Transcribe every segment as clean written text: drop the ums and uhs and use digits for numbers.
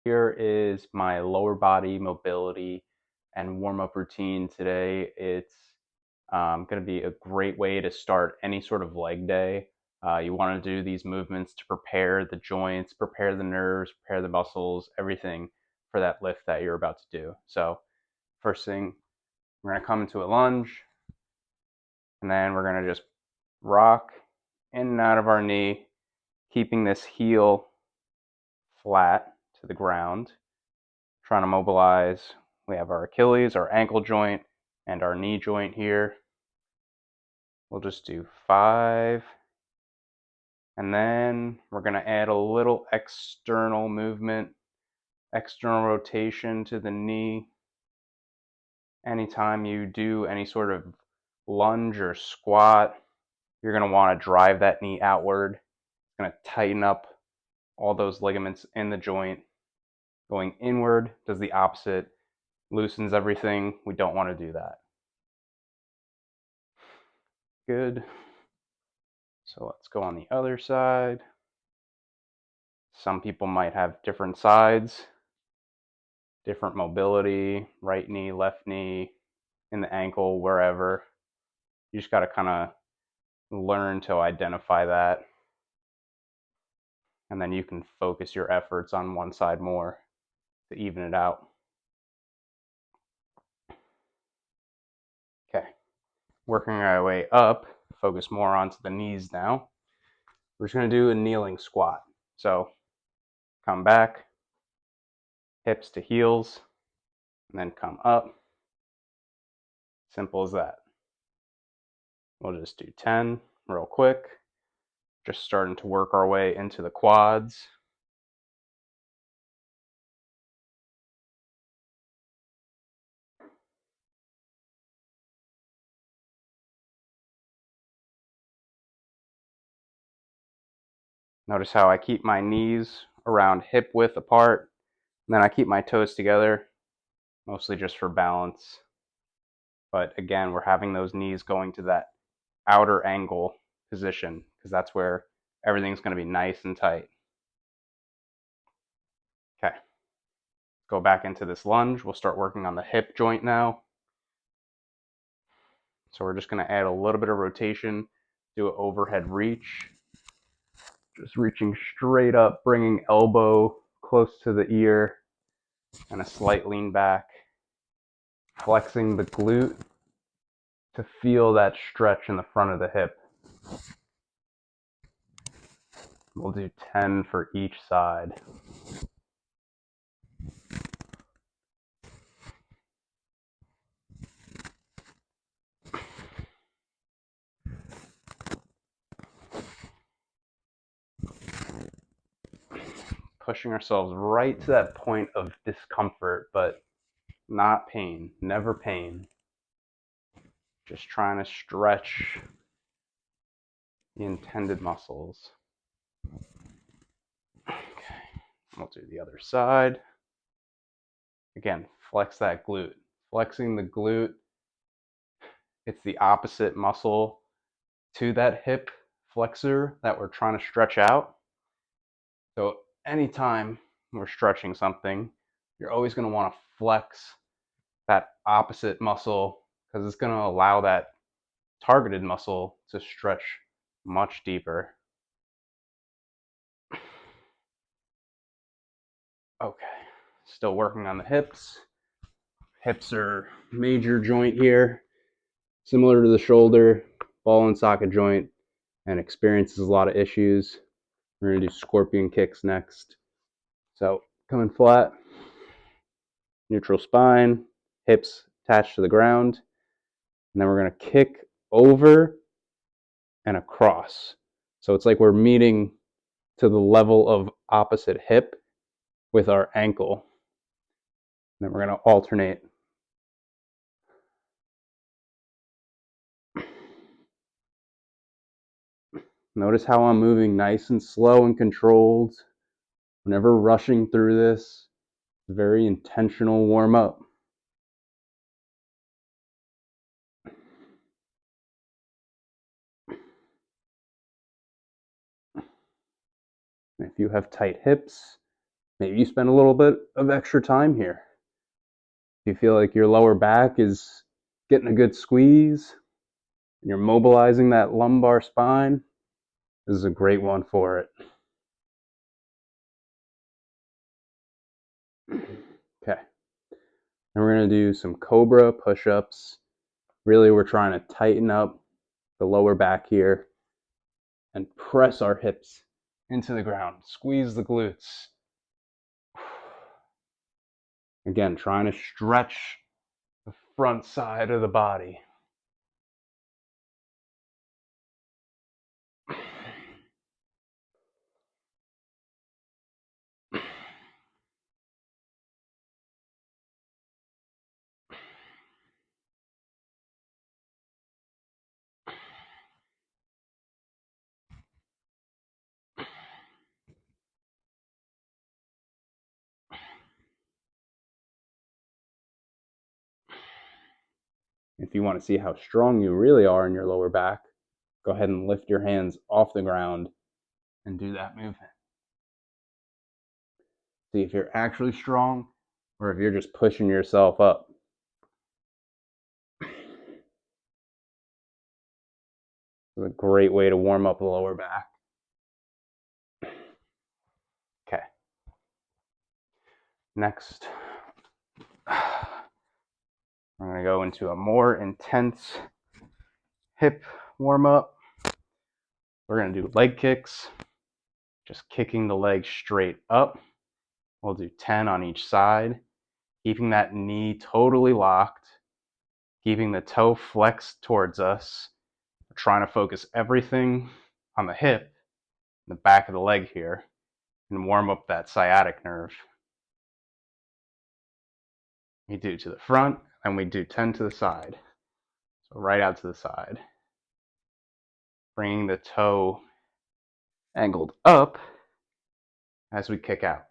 Here is my lower body mobility and warm-up routine today. It's going to be a great way to start any sort of leg day. You want to do these movements to prepare the joints, prepare the nerves, prepare the muscles, everything for that lift that you're about to do. So first thing, we're going to come into a lunge, and then we're going to just rock in and out of our knee, keeping this heel flat to the ground, trying to mobilize. We have our Achilles, our ankle joint, and our knee joint here. We'll just do 5. And then we're going to add a little external movement, external rotation to the knee. Anytime you do any sort of lunge or squat, you're going to want to drive that knee outward. It's going to tighten up all those ligaments in the joint. Going inward does the opposite, loosens everything. We don't want to do that. Good. So let's go on the other side. Some people might have different sides, different mobility, right knee, left knee, in the ankle, wherever. You just got to kind of learn to identify that. And then you can focus your efforts on one side more to even it out. Okay, working our way up, focus more onto the knees now. We're just going to do a kneeling squat. So come back, hips to heels, and then come up. Simple as that. We'll just do 10 real quick. Just starting to work our way into the quads. Notice how I keep my knees around hip width apart, and then I keep my toes together, mostly just for balance. But again, we're having those knees going to that outer angle position because that's where everything's going to be nice and tight. Okay, go back into this lunge. We'll start working on the hip joint now. So we're just going to add a little bit of rotation, do an overhead reach. Just reaching straight up, bringing elbow close to the ear, and a slight lean back. Flexing the glute to feel that stretch in the front of the hip. We'll do 10 for each side. Pushing ourselves right to that point of discomfort, but not pain, never pain. Just trying to stretch the intended muscles. Okay, we'll do the other side. Again, flex that glute. Flexing the glute, it's the opposite muscle to that hip flexor that we're trying to stretch out. So anytime we're stretching something, you're always going to want to flex that opposite muscle because it's going to allow that targeted muscle to stretch much deeper. Okay, still working on the hips. Hips are major joint here, similar to the shoulder, ball and socket joint, and experiences a lot of issues. We're going to do scorpion kicks next. So coming flat, neutral spine, hips attached to the ground, and then we're going to kick over and across. So it's like we're meeting to the level of opposite hip with our ankle. And then we're going to alternate. Notice how I'm moving nice and slow and controlled. Whenever rushing through this, very intentional warm up. And if you have tight hips, maybe you spend a little bit of extra time here. You feel like your lower back is getting a good squeeze, and you're mobilizing that lumbar spine. This is a great one for it. Okay. And we're going to do some cobra push-ups. Really, we're trying to tighten up the lower back here and press our hips into the ground. Squeeze the glutes. Again, trying to stretch the front side of the body. If you want to see how strong you really are in your lower back, go ahead and lift your hands off the ground and do that movement. See if you're actually strong or if you're just pushing yourself up. It's a great way to warm up the lower back. Okay. Next, we're going to go into a more intense hip warm up. We're going to do leg kicks, just kicking the leg straight up. We'll do 10 on each side, keeping that knee totally locked, keeping the toe flexed towards us. We're trying to focus everything on the hip, the back of the leg here, and warm up that sciatic nerve. We do to the front, and we do 10 to the side. So right out to the side. Bringing the toe angled up as we kick out.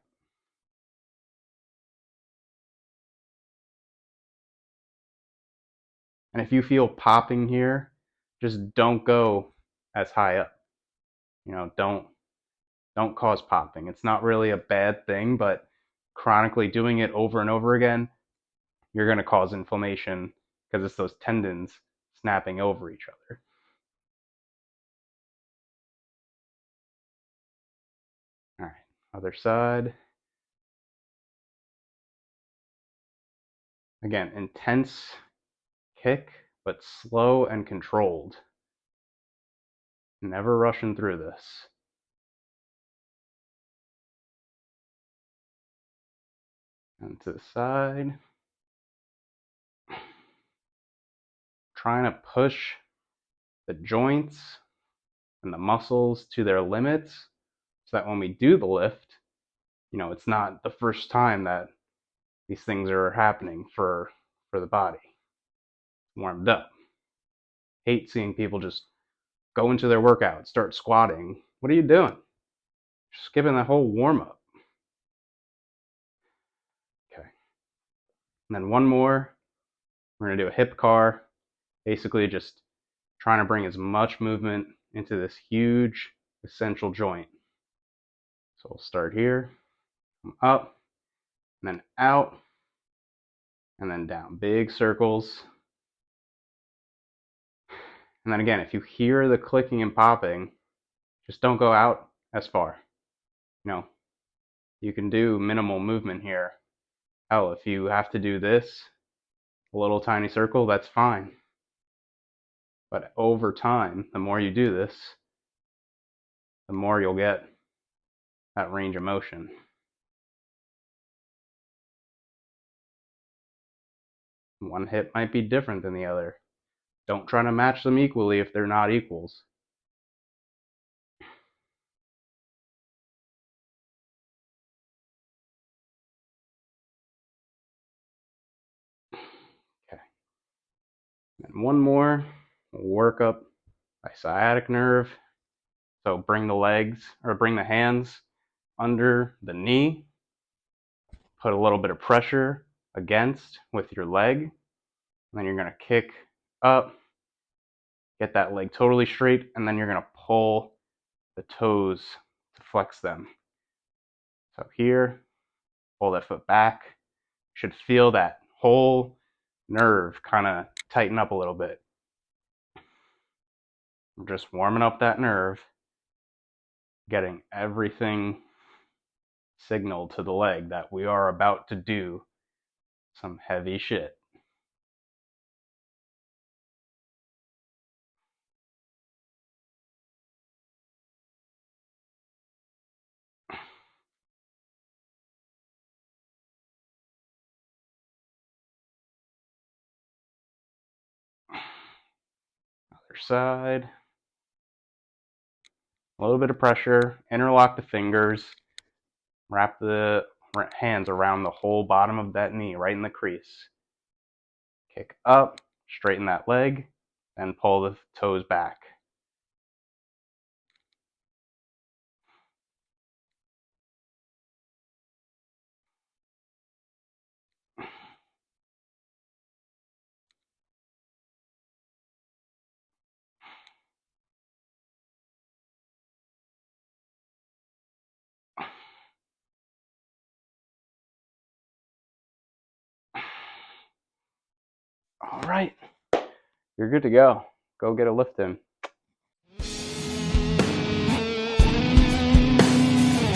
And if you feel popping here, just don't go as high up. Don't cause popping. It's not really a bad thing, but chronically doing it over and over again, you're going to cause inflammation because it's those tendons snapping over each other. All right, other side. Again, intense kick, but slow and controlled. Never rushing through this. And to the side. Trying to push the joints and the muscles to their limits so that when we do the lift, it's not the first time that these things are happening for the body. Warmed up. Hate seeing people just go into their workout, start squatting. What are you doing? Just skipping that whole warm up. Okay. And then one more. We're going to do a hip car. Basically just trying to bring as much movement into this huge essential joint. So we'll start here, come up, and then out, and then down. Big circles. And then again, if you hear the clicking and popping, just don't go out as far. You can do minimal movement here. Hell, if you have to do this, a little tiny circle, that's fine. But over time, the more you do this, the more you'll get that range of motion. One hip might be different than the other. Don't try to match them equally if they're not equals. Okay. And one more. We'll work up my sciatic nerve. So bring the hands under the knee. Put a little bit of pressure against with your leg. And then you're going to kick up. Get that leg totally straight. And then you're going to pull the toes to flex them. So here, Pull that foot back. Should feel that whole nerve kind of tighten up a little bit. I'm just warming up that nerve, getting everything signaled to the leg that we are about to do some heavy shit. Other side. A little bit of pressure. Interlock the fingers. Wrap the hands around the whole bottom of that knee, right in the crease. Kick up, straighten that leg, and pull the toes back. All right, you're good to go. Go get a lift in.